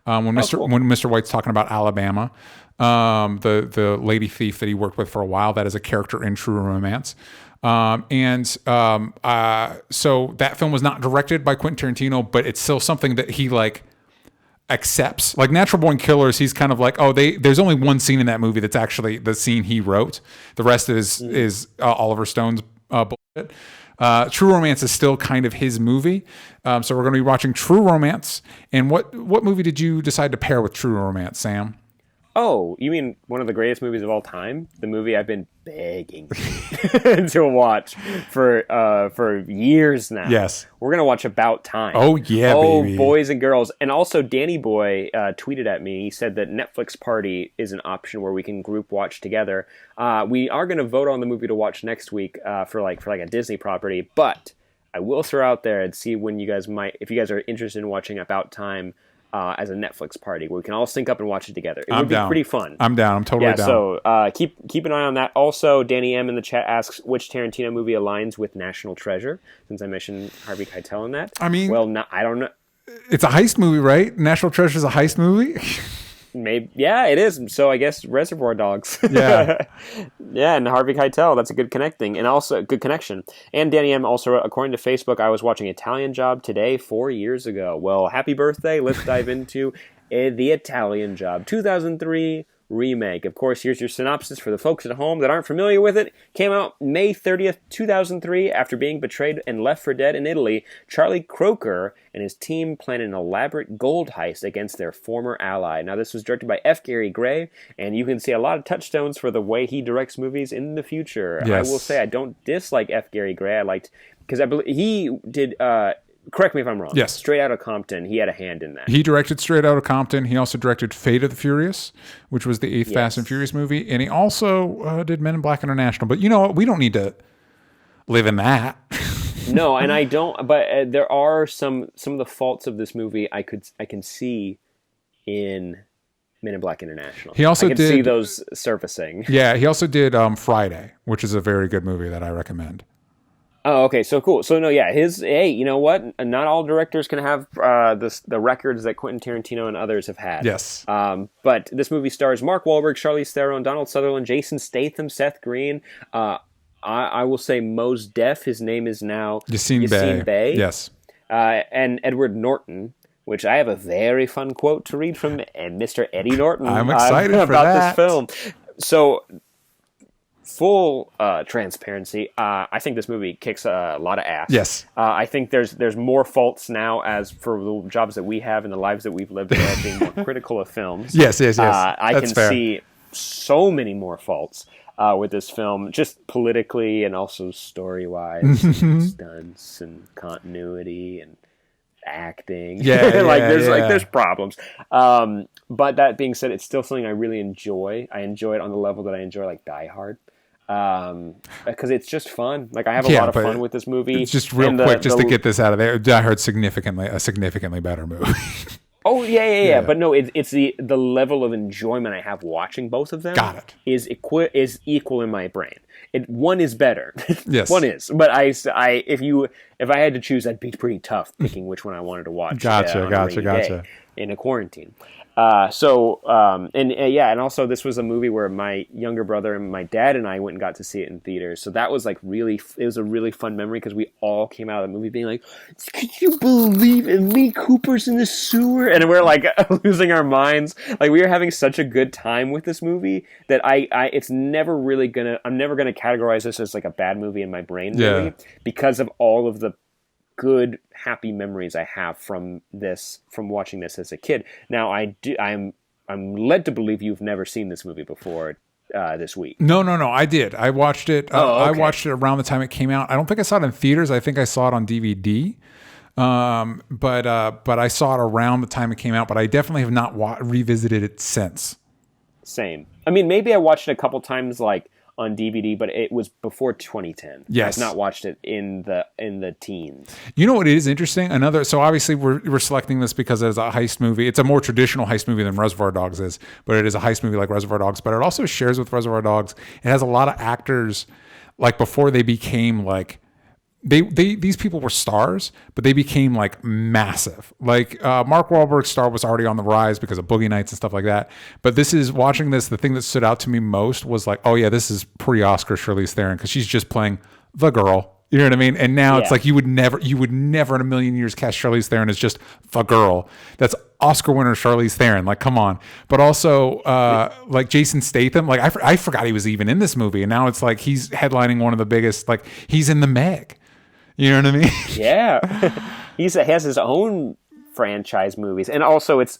When Mr. White's talking about Alabama, the lady thief that he worked with for a while, that is a character in True Romance. So that film was not directed by Quentin Tarantino, but it's still something that he like accepts. Like Natural Born Killers, he's kind of like, oh, there's only one scene in that movie that's actually the scene he wrote. The rest is Oliver Stone's bullshit. True Romance is still kind of his movie. So we're going to be watching True Romance. And what movie did you decide to pair with True Romance, Sam? Oh, you mean one of the greatest movies of all time? The movie I've been begging to watch for years now. Yes. We're gonna watch About Time. Oh yeah, oh, baby. Boys and girls, and also Danny Boy tweeted at me. He said that Netflix Party is an option where we can group watch together. We are gonna vote on the movie to watch next week for like a Disney property, but I will throw out there and see when you guys if you guys are interested in watching About Time. As a Netflix party where we can all sync up and watch it together. It would be pretty fun. I'm down. I'm totally down. So keep an eye on that. Also, Danny M in the chat asks which Tarantino movie aligns with National Treasure, since I mentioned Harvey Keitel in that. I mean... Well, I don't know. It's a heist movie, right? National Treasure is a heist movie? Maybe, yeah, it is. So I guess Reservoir Dogs. Yeah. Yeah, and Harvey Keitel, that's a good connecting, and also a good connection. And Danny M also wrote, according to Facebook, I was watching Italian Job today 4 years ago. Well, happy birthday. Let's dive into The Italian Job, 2003 remake. Of course, here's your synopsis for the folks at home that aren't familiar with it. Came out May 30th, 2003. After being betrayed and left for dead in Italy, Charlie Croker and his team plan an elaborate gold heist against their former ally. Now, this was directed by F. Gary Gray, and you can see a lot of touchstones for the way he directs movies in the future. Yes. I will say I don't dislike F. Gary Gray. I liked, because I believe he did... correct me if I'm wrong. Yes. Straight Outta Compton, he had a hand in that. He directed Straight Outta Compton. He also directed Fate of the Furious, which was the 8th Fast and Furious movie. And he also did Men in Black International. But you know what? We don't need to live in that. No, and I don't. But there are some of the faults of this movie I can see in Men in Black International. He also I can see those surfacing. Yeah, he also did Friday, which is a very good movie that I recommend. Oh, okay, so cool. So no, yeah, hey, you know what? Not all directors can have the records that Quentin Tarantino and others have had. Yes. But this movie stars Mark Wahlberg, Charlize Theron, Donald Sutherland, Jason Statham, Seth Green. I will say Mos Def. His name is now Yassine Bey. Yes. And Edward Norton, which I have a very fun quote to read from Mr. Eddie Norton. I'm excited for about that. this film. So, full transparency, I think this movie kicks a lot of ass. Yes. I think there's more faults now as for the jobs that we have and the lives that we've lived as being more critical of films. Yes. I That's can fair. see so many more faults with this film, just politically and also story-wise, and stunts and continuity and acting. There's problems. But that being said, it's still something I really enjoy. I enjoy it on the level that I enjoy like Die Hard. Because it's just fun. Like I have a lot of fun with this movie. Just real quick, to get this out of there, Die Hard a significantly better movie. Oh yeah. But no, it's the level of enjoyment I have watching both of them. Got it. Is equal in my brain. One is better. Yes, one is. But if I had to choose, that'd be pretty tough picking which one I wanted to watch. Gotcha. In a quarantine. And also this was a movie where my younger brother and my dad and I went and got to see it in theaters. So that was it was a really fun memory because we all came out of the movie being like, "Can you believe it? Lee Cooper's in the sewer?" And we're like losing our minds. Like we were having such a good time with this movie that I'm never gonna categorize this as like a bad movie in my brain really, because of all of the good happy memories I have from watching this as a kid. Now I'm led to believe you've never seen this movie before this week. No, I did. I watched it. Okay. I watched it around the time it came out. I don't think I saw it in theaters. I think I saw it on DVD. But I saw it around the time it came out, but I definitely have not revisited it since. Same. I mean, maybe I watched it a couple times like on DVD, but it was before 2010. Yes. I've not watched it in the teens. You know what is interesting? So obviously we're selecting this because it's a heist movie. It's a more traditional heist movie than Reservoir Dogs is, but it is a heist movie like Reservoir Dogs, but it also shares with Reservoir Dogs. It has a lot of actors like before they became like these people were stars, but they became like massive. Like Mark Wahlberg's star was already on the rise because of Boogie Nights and stuff like that. But watching this, the thing that stood out to me most was like, oh yeah, this is pre-Oscar Charlize Theron because she's just playing the girl. You know what I mean? And now it's like you would never in a million years cast Charlize Theron as just the girl. That's Oscar winner Charlize Theron. Like, come on. But also like Jason Statham. Like I forgot he was even in this movie, and now it's like he's headlining one of the biggest. Like he's in the Meg. You know what I mean? Yeah. He has his own franchise movies, and also it's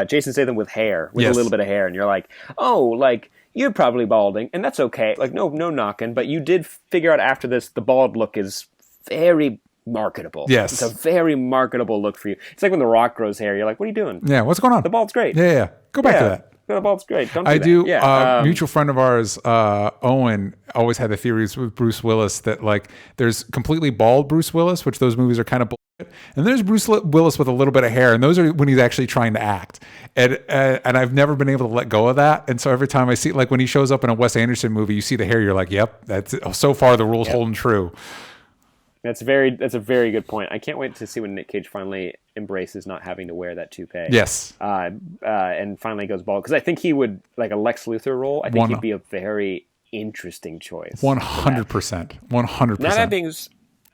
Jason Statham with hair, with a little bit of hair, and you're like, oh, like you're probably balding, and that's okay. Like no knocking, but you did figure out after this the bald look is very marketable. Yes, it's a very marketable look for you. It's like when The Rock grows hair, you're like, what are you doing? Yeah, what's going on? The bald's great. Yeah. Go back to that. The bald's great. Don't do I that. do. Yeah. Mutual friend of ours, Owen, always had the theories with Bruce Willis that like there's completely bald Bruce Willis, which those movies are kind of bullshit, and there's Bruce Willis with a little bit of hair, and those are when he's actually trying to act. And I've never been able to let go of that. And so every time I see, like when he shows up in a Wes Anderson movie, you see the hair, you're like, yep, that's so far the rule's holding true. That's a very good point. I can't wait to see when Nick Cage finally embraces not having to wear that toupee. Yes. And finally goes bald. Because I think he would, like a Lex Luthor role, I think he'd be a very interesting choice. 100%. 100%. Now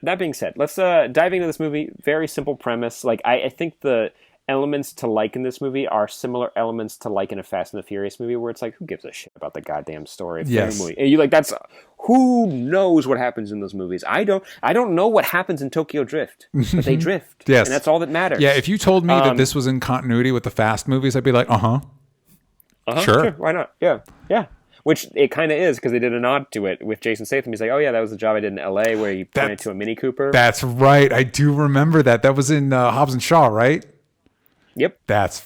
that being said, let's dive into this movie. Very simple premise. Like I think the elements to like in this movie are similar elements to like in a Fast and the Furious movie, where it's like, who gives a shit about the goddamn story? Yes. Movie? And you like that's who knows what happens in those movies. I don't know what happens in Tokyo Drift, but they drift. Yes. And that's all that matters. Yeah, if you told me that this was in continuity with the Fast movies, I'd be like, sure. Why not? Yeah. Which it kind of is, because they did a nod to it with Jason Statham. He's like, oh yeah, that was the job I did in L.A. where he pointed to a Mini Cooper. That's right. I do remember that. That was in Hobbs and Shaw, right? Yep.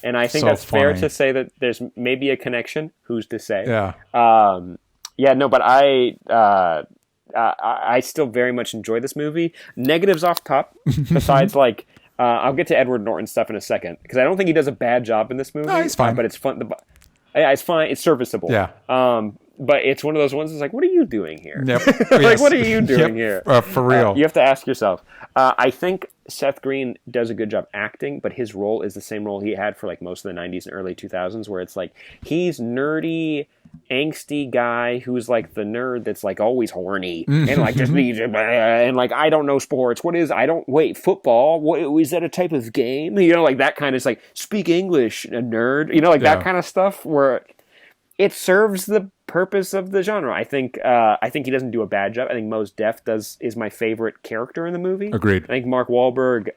And I think that's fair to say that there's maybe a connection. Who's to say? Yeah. But I still very much enjoy this movie. Negatives off top, besides like, I'll get to Edward Norton stuff in a second, because I don't think he does a bad job in this movie. No, he's fine. But it's fun. Yeah, it's fine. It's serviceable. Yeah. But it's one of those ones that's like, what are you doing here? Yep. Like, what are you doing here? For real. You have to ask yourself. I think Seth Green does a good job acting, but his role is the same role he had for like most of the 90s and early 2000s, where it's like he's nerdy, angsty guy who's like the nerd that's like always horny and like just and like, I don't know sports. Football? What is that a type of game? You know, like that kind of like speak English, a nerd. You know, like that kind of stuff where it serves the purpose of the genre. I think he doesn't do a bad job. I think Mos Def is my favorite character in the movie. Agreed. I think Mark Wahlberg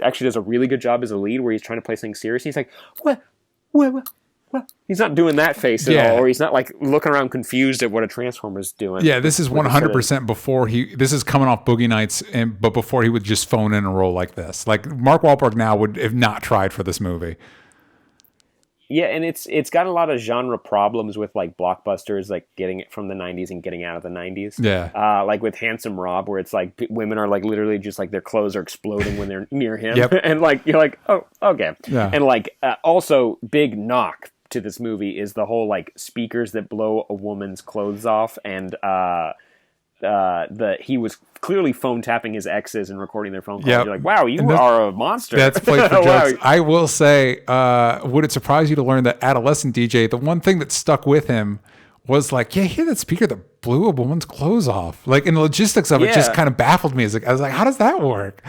actually does a really good job as a lead, where he's trying to play something serious. He's like, what? He's not doing that face at all, or he's not like looking around confused at what a Transformer's doing. Yeah, this is 100% before this is coming off Boogie Nights, but before he would just phone in a role like this. Like Mark Wahlberg now would have not tried for this movie. Yeah, and it's got a lot of genre problems with like blockbusters, like getting it from the 90s and getting out of the 90s. Yeah. Like with Handsome Rob, where it's like women are like literally just like their clothes are exploding when they're near him. Yep. And like you're like, oh, okay. Yeah. And like also big knock to this movie is the whole like speakers that blow a woman's clothes off, and he was clearly phone tapping his exes and recording their phone calls. Yep. You're like, wow, you are a monster. That's played for jokes. Wow. I will say, would it surprise you to learn that adolescent DJ, the one thing that stuck with him was like, yeah, hear that speaker that blew a woman's clothes off. Like, in the logistics of it just kind of baffled me. I was like, how does that work?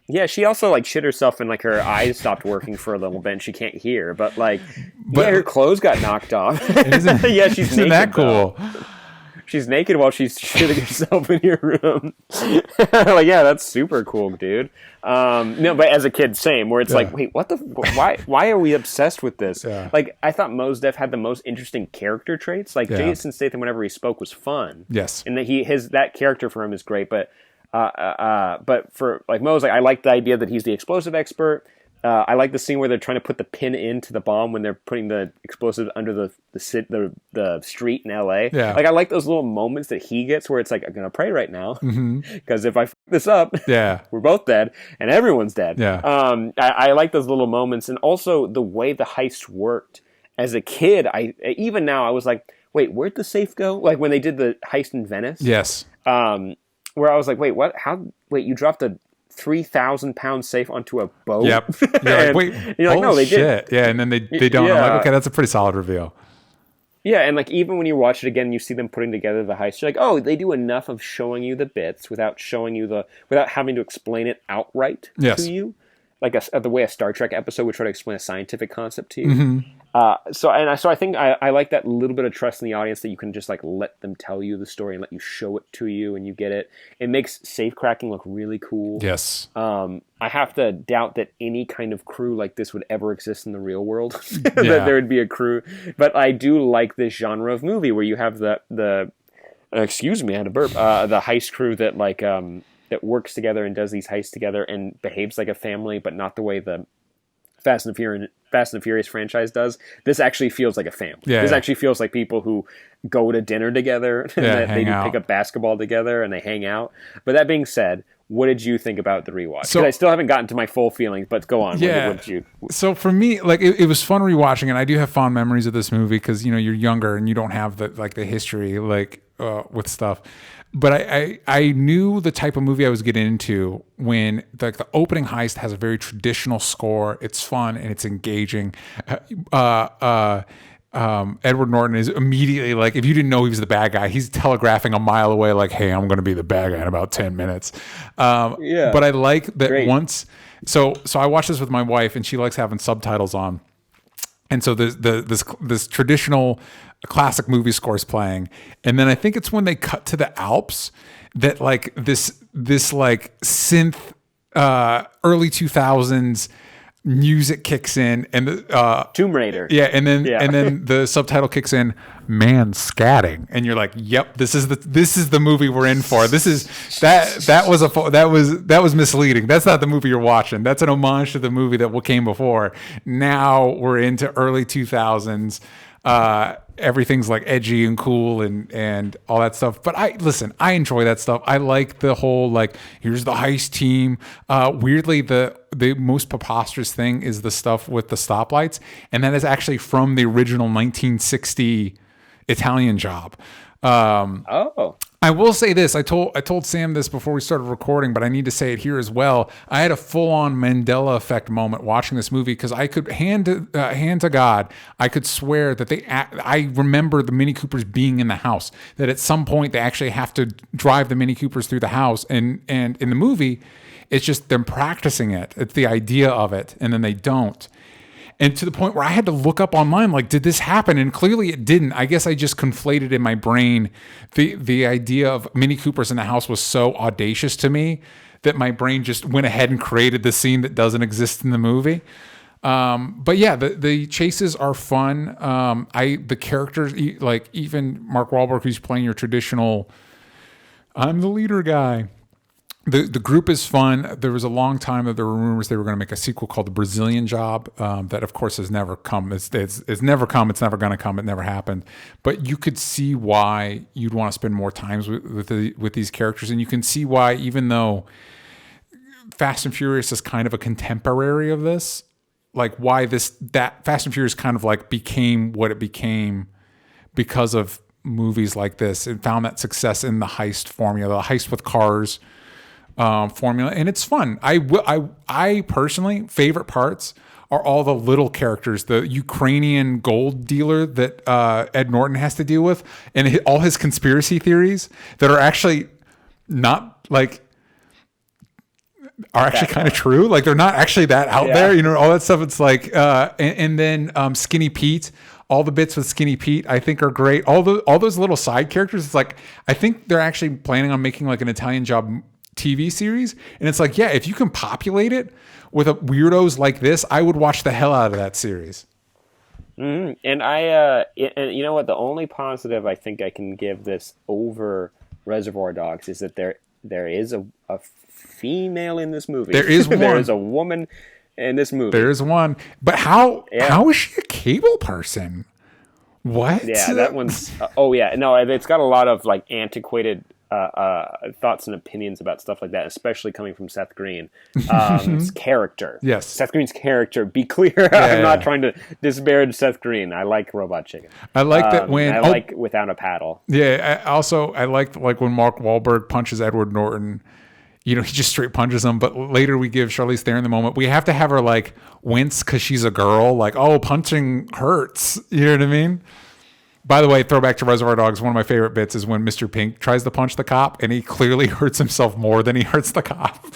Yeah, she also like shit herself and like her eyes stopped working for a little bit and she can't hear. But her clothes got knocked off. Yeah, she's isn't naked. That cool? Though. She's naked while she's shitting herself in your room. Like, yeah, that's super cool, dude. No, but as a kid, same. Where it's like, wait, what the? Why are we obsessed with this? Yeah. Like, I thought Mos Def had the most interesting character traits. Like Jason Statham, whenever he spoke, was fun. Yes, and that character for him is great. But for like Mos, like, I like the idea that he's the explosive expert. I like the scene where they're trying to put the pin into the bomb when they're putting the explosive under the street in L.A. Yeah. Like, I like those little moments that he gets where it's like, I'm going to pray right now because if I f this up, we're both dead and everyone's dead. Yeah. I like those little moments, and also the way the heist worked. As a kid, even now I was like, wait, where'd the safe go? Like when they did the heist in Venice. Yes. Where I was like, wait, what? Wait, you dropped a 3,000-pound safe onto a boat? Yep. You're like, wait, you're like, no, they shit. did. Yeah, and then they don't. Yeah. I'm like, okay, that's a pretty solid reveal. Yeah, and like even when you watch it again, you see them putting together the heist. You're like, oh, they do enough of showing you the bits without having to explain it outright to you, like the way a Star Trek episode would try to explain a scientific concept to you. So I think I like that little bit of trust in the audience that you can just like let them tell you the story and let you show it to you and you get it. It makes safe cracking look really cool. Yes. I have to doubt that any kind of crew like this would ever exist in the real world. That there would be a crew, but I do like this genre of movie where you have the excuse me, I had a burp. The heist crew that like that works together and does these heists together and behaves like a family, but not the way the Fast and the Furious franchise does. This actually feels like a family. This actually feels like people who go to dinner together and that they pick up basketball together and they hang out. But that being said, what did you think about the rewatch? Because I still haven't gotten to my full feelings, but go on. Yeah. What did you... So for me, like it was fun rewatching, and I do have fond memories of this movie because you're younger and you don't have the history with stuff. But I knew the type of movie I was getting into when the opening heist has a very traditional score. It's fun and it's engaging. Edward Norton is immediately like, if you didn't know he was the bad guy, he's telegraphing a mile away like, hey, I'm going to be the bad guy in about 10 minutes. But I like that once. So I watched this with my wife and she likes having subtitles on. And so this traditional classic movie score is playing. And then I think it's when they cut to the Alps that like this like synth early 2000s music kicks in and the Tomb Raider. And then the subtitle kicks in, man scatting, and you're like, yep, this is the movie we're in for. This is that was misleading. That's not the movie you're watching. That's an homage to the movie that came before. Now we're into early 2000s. Everything's like edgy and cool and all that stuff. But I enjoy that stuff. I like the whole, like, here's the heist team. Weirdly, the most preposterous thing is the stuff with the stoplights. And that is actually from the original 1960 Italian Job. I will say this. I told Sam this before we started recording, but I need to say it here as well. I had a full-on Mandela effect moment watching this movie because I could hand to God, I could swear that I remember the Mini Coopers being in the house. That at some point they actually have to drive the Mini Coopers through the house, and in the movie, it's just them practicing it. It's the idea of it, and then they don't. And to the point where I had to look up online, like, did this happen? And clearly it didn't. I guess I just conflated in my brain. The idea of Mini Coopers in the house was so audacious to me that my brain just went ahead and created the scene that doesn't exist in the movie. But yeah, the chases are fun. The characters, like even Mark Wahlberg, who's playing your traditional, I'm the leader guy. The group is fun. There was a long time that there were rumors they were going to make a sequel called The Brazilian Job. That, of course, has never come. It's never come. It's never going to come. It never happened. But you could see why you'd want to spend more time with these characters. And you can see why, even though Fast and Furious is kind of a contemporary of this, like why that Fast and Furious kind of like became what it became because of movies like this. It found that success in the heist formula, the heist with cars formula, and it's fun. I personally, favorite parts are all the little characters, the Ukrainian gold dealer that Ed Norton has to deal with, and all his conspiracy theories that are actually not like are actually kind of true. Like they're not actually that out there, all that stuff. It's like, and then Skinny Pete. All the bits with Skinny Pete, I think, are great. All those little side characters. It's like I think they're actually planning on making like an Italian Job TV series, and it's like, yeah, if you can populate it with weirdos like this, I would watch the hell out of that series. Mm-hmm. And and you know what? The only positive I think I can give this over Reservoir Dogs is that there is a female in this movie. There is one. There is a woman in this movie. There is one, but how is she a cable person? What? Yeah, that one's. No, it's got a lot of like antiquated thoughts and opinions about stuff like that, especially coming from Seth Green. His character. Yes. Seth Green's character, be clear. I'm not trying to disparage Seth Green. I like Robot Chicken. I like that when... I like Without a Paddle. Yeah, I liked like when Mark Wahlberg punches Edward Norton. He just straight punches him, but later we give Charlize Theron the moment. We have to have her like wince because she's a girl. Like, oh, punching hurts. You know what I mean? By the way, throwback to Reservoir Dogs, one of my favorite bits is when Mr. Pink tries to punch the cop, and he clearly hurts himself more than he hurts the cop.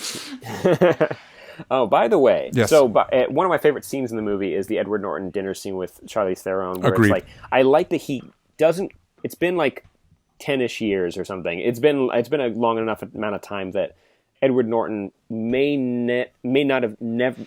Oh, by the way, Yes. so one of my favorite scenes in the movie is the Edward Norton dinner scene with Charlize Theron, where Agreed. it's like, I like that he doesn't. It's been like 10-ish years or something. It's been a long enough amount of time that Edward Norton may not have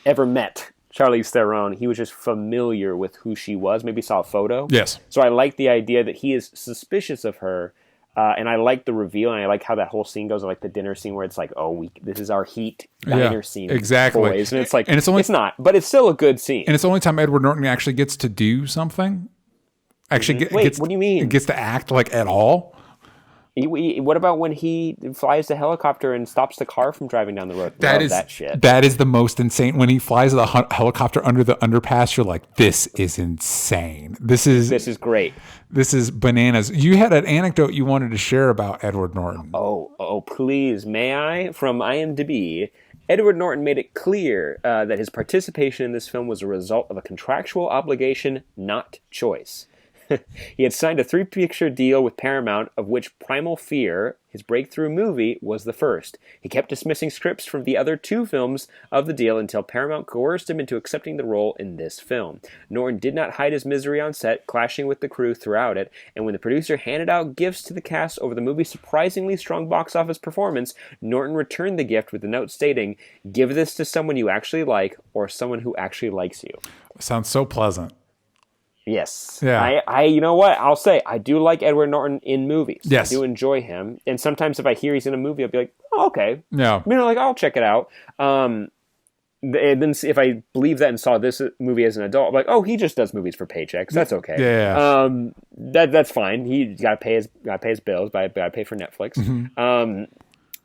ever met Charlize Theron. He was just familiar with who she was. Maybe saw a photo. Yes. So I like the idea that he is suspicious of her. And I like the reveal, and I like how that whole scene goes. I like the dinner scene where it's like, oh, this is our Heat diner scene. Exactly. Boys. And it's like, and it's not, but it's still a good scene. And it's the only time Edward Norton actually gets to do something. Actually, Wait, what do you mean? Gets to act like at all? What about when he flies the helicopter and stops the car from driving down the road? That shit. That is the most insane. When he flies the helicopter under the underpass, you're like, this is insane. This is great. This is bananas. You had an anecdote you wanted to share about Edward Norton. Oh, please, may I? From IMDb, Edward Norton made it clear that his participation in this film was a result of a contractual obligation, not choice. He had signed a 3-picture deal with Paramount, of which Primal Fear, his breakthrough movie, was the first. He kept dismissing scripts from the other 2 films of the deal until Paramount coerced him into accepting the role in this film. Norton did not hide his misery on set, clashing with the crew throughout it, and when the producer handed out gifts to the cast over the movie's surprisingly strong box office performance, Norton returned the gift with a note stating, "Give this to someone you actually like, or someone who actually likes you." Sounds so pleasant. Yes. Yeah. I you know what? I'll say I do like Edward Norton in movies. Yes. I do enjoy him. And sometimes if I hear he's in a movie, I'll be like, oh, okay. Yeah. Like, I'll check it out. And then if I believe that and saw this movie as an adult, I'm like, oh, he just does movies for paychecks. That's okay. Yeah. That's fine. He's got to pay his bills, but I got to pay for Netflix. Mm-hmm.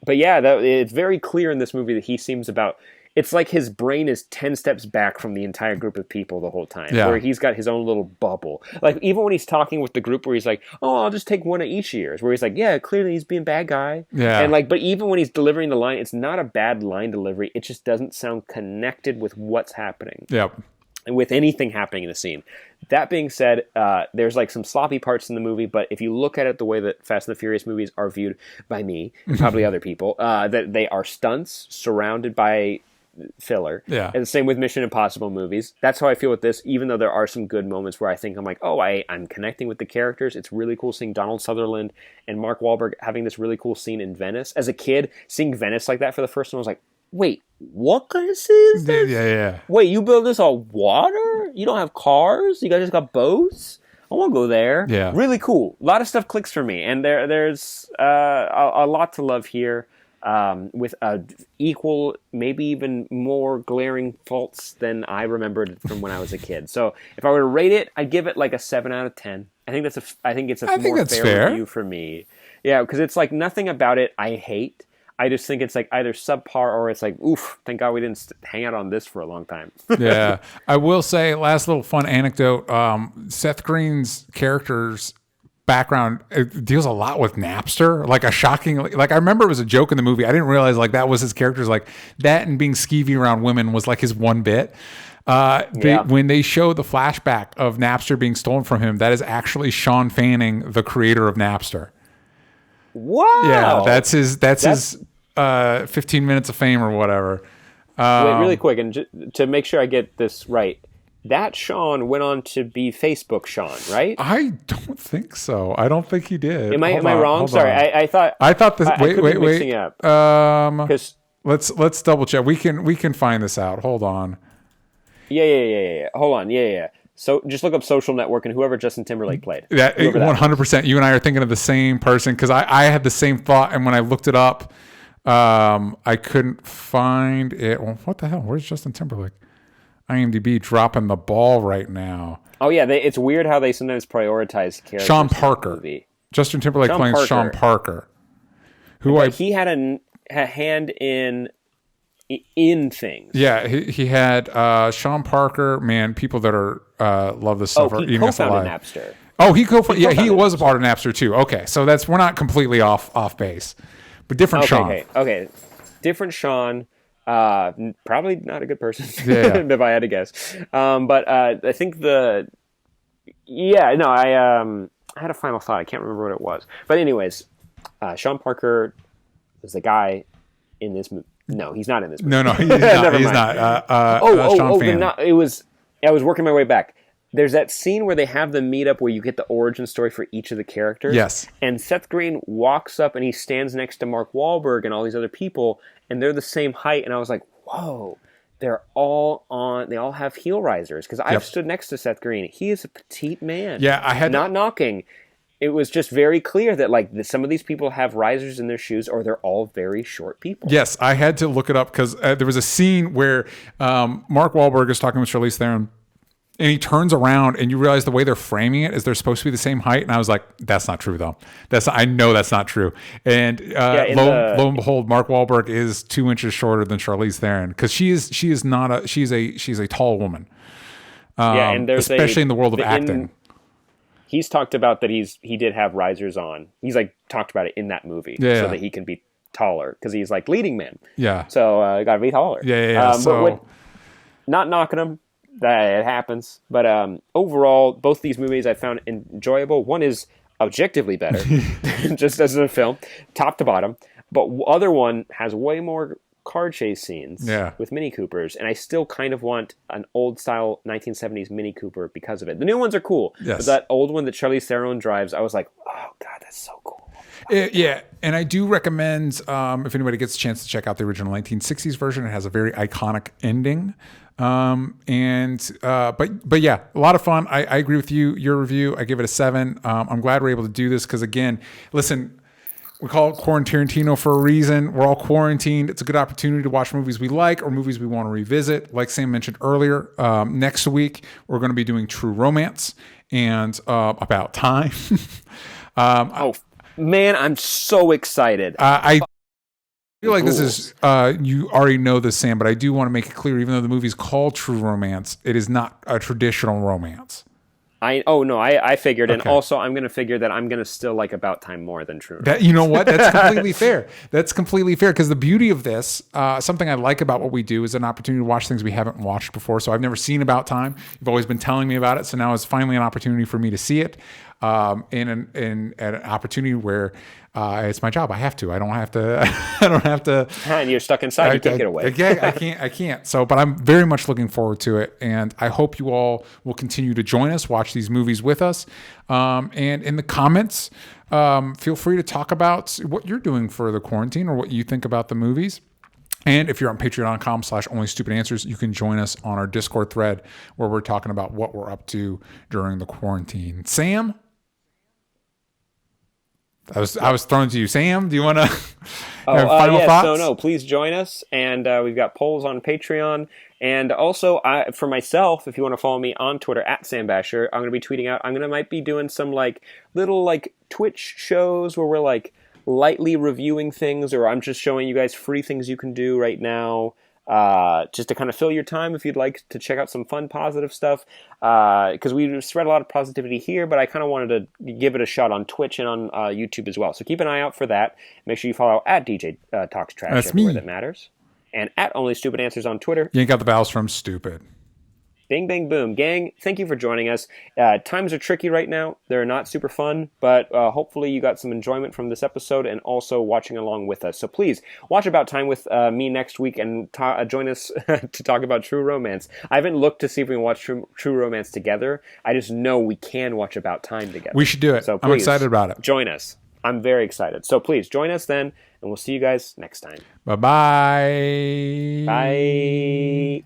But yeah, it's very clear in this movie that he seems about. It's like his brain is 10 steps back from the entire group of people the whole time, where he's got his own little bubble. Like, even when he's talking with the group where he's like, oh, I'll just take one of each years, where he's like, yeah, clearly he's being a bad guy. Yeah. And like, but even when he's delivering the line, it's not a bad line delivery. It just doesn't sound connected with what's happening. Yep. And with anything happening in the scene. That being said, there's like some sloppy parts in the movie, but if you look at it the way that Fast and the Furious movies are viewed by me, and probably other people, that they are stunts surrounded by filler. Yeah. And the same with Mission Impossible movies. That's how I feel with this, even though there are some good moments where I think I'm like, oh, I'm connecting with the characters. It's really cool seeing Donald Sutherland and Mark Wahlberg having this really cool scene in Venice. As a kid, seeing Venice like that for the first time, I was like, wait, what kind of scene is this? Yeah. Wait, you build this on water? You don't have cars? You guys just got boats? I want to go there. Yeah. Really cool. A lot of stuff clicks for me. And there's a lot to love here. With equal, maybe even more glaring faults than I remembered from when I was a kid. So if I were to rate it, I'd give it like a 7 out of 10. I think it's a more fair review for me. Yeah, because it's like nothing about it I hate. I just think it's like either subpar or it's like, oof, thank God we didn't hang out on this for a long time. Yeah. I will say, last little fun anecdote, Seth Green's character's background, it deals a lot with Napster, like a shocking, like I remember it was a joke in the movie. I didn't realize like that was his character's, like that and being skeevy around women was like his one bit. When they show the flashback of Napster being stolen from him, that is actually Sean Fanning, the creator of Napster. Wow. Yeah, that's his 15 minutes of fame or whatever. Wait, really quick, and to make sure I get this right, that Sean went on to be Facebook Sean, right? I don't think so. I don't think he did. Am I wrong? Sorry, I thought this. Wait. Because let's double check. We can find this out. Hold on. Yeah. Hold on. Yeah. So just look up Social Network and whoever Justin Timberlake played. That 100%. You and I are thinking of the same person, because I had the same thought, and when I looked it up, I couldn't find it. Well, what the hell? Where's Justin Timberlake? IMDb dropping the ball right now. Oh yeah, it's weird how they sometimes prioritize characters. Sean Parker. Justin Timberlake playing Sean Parker. He had a hand in things. Yeah, he had Sean Parker. Man, people that are love this stuff are eating us alive. Napster. Oh, he was a part of Napster too. Okay, so we're not completely off base, but different Sean. Okay, different Sean. Probably not a good person, if I had to guess. But I think I had a final thought. I can't remember what it was. But anyways, Sean Parker was the guy in this movie. No, he's not in this movie. No, he's not. He's not. Sean Fanning. It was. I was working my way back. There's that scene where they have the meetup where you get the origin story for each of the characters. Yes. And Seth Green walks up and he stands next to Mark Wahlberg and all these other people, and they're the same height. And I was like, whoa, they all have heel risers. Because I've stood next to Seth Green. He is a petite man. Yeah, I had not knocking. It was just very clear that some of these people have risers in their shoes, or they're all very short people. Yes, I had to look it up because there was a scene where Mark Wahlberg is talking with Charlize Theron, and he turns around, and you realize the way they're framing it is they're supposed to be the same height. And I was like, that's not true, though. I know that's not true. And lo and behold, Mark Wahlberg is 2 inches shorter than Charlize Theron because she's a tall woman. And there's especially in the world of acting. He's talked about that he did have risers on. He's talked about it in that movie so that he can be taller because he's leading man. Yeah. So got to be taller. Yeah. But not knocking him. That it happens, but overall, both these movies I found enjoyable. One is objectively better, just as a film, top to bottom. But other one has way more car chase scenes with Mini Coopers, and I still kind of want an old style 1970s Mini Cooper because of it. The new ones are cool, but that old one that Charlize Theron drives, I was like, oh god, that's so cool. Yeah, and I do recommend if anybody gets a chance to check out the original 1960s version. It has a very iconic ending. But yeah, a lot of fun. I agree with you. Your review, I give it a 7. I'm glad we're able to do this because again, listen, we call it QuaranTarantino for a reason. We're all quarantined. It's a good opportunity to watch movies we like or movies we want to revisit. Like Sam mentioned earlier, next week we're going to be doing True Romance and About Time. Man, I'm so excited. I feel like this is, you already know this, Sam, but I do want to make it clear, even though the movie's called True Romance, it is not a traditional romance. I figured, and also I'm going to figure that I'm going to still like About Time more than True Romance. You know what? That's completely fair. That's completely fair, because the beauty of this, something I like about what we do is an opportunity to watch things we haven't watched before. So I've never seen About Time. You've always been telling me about it, so now it's finally an opportunity for me to see it. In an opportunity where it's my job. I have to. I don't have to. And you're stuck inside. You can't get away. I can't. So, but I'm very much looking forward to it, and I hope you all will continue to join us, watch these movies with us, and in the comments, feel free to talk about what you're doing for the quarantine or what you think about the movies. And if you're on patreon.com/onlystupidanswers, you can join us on our Discord thread where we're talking about what we're up to during the quarantine. Sam? I was thrown to you. Sam, do you want to final thoughts? No, please join us. And we've got polls on Patreon. And also, for myself, if you want to follow me on Twitter, @SamBasher, I'm going to be tweeting out. Might be doing some little Twitch shows where we're lightly reviewing things, or I'm just showing you guys free things you can do right now. Just to kind of fill your time if you'd like to check out some fun, positive stuff. Because we spread a lot of positivity here, but I kind of wanted to give it a shot on Twitch and on YouTube as well. So keep an eye out for that. Make sure you follow @DJ Talks Trash everywhere that matters. And @OnlyStupidAnswers on Twitter. You ain't got the vowels from stupid. Bing, bang, boom. Gang, thank you for joining us. Times are tricky right now. They're not super fun, but hopefully you got some enjoyment from this episode and also watching along with us. So please, watch About Time with me next week and join us to talk about True Romance. I haven't looked to see if we can watch True Romance together. I just know we can watch About Time together. We should do it. So please, I'm excited about it. Join us. I'm very excited. So please, join us then, and we'll see you guys next time. Bye-bye. Bye.